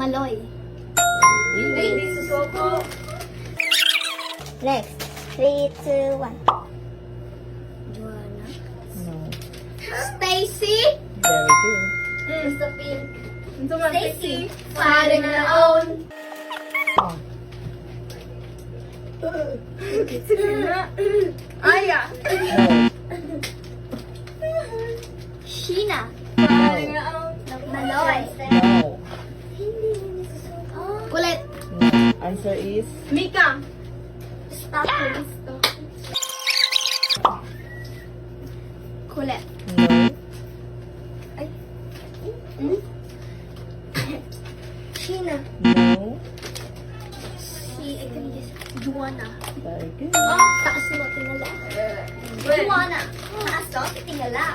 Maloy. Hindi susuko. Next. 3, 2, 1. Joanna. No. Stacy. Very good. Basta pink. Ito man, Stacy. Fighting her own. Oh. Aya. No. Sheena. No. Maloy. No. Kulit. No. Answer is Mika. Stop. Kulit. no. Sheena. No. I can guess. Joanna. Very good. Taas mo tingala. Joanna. Taas mo tingala.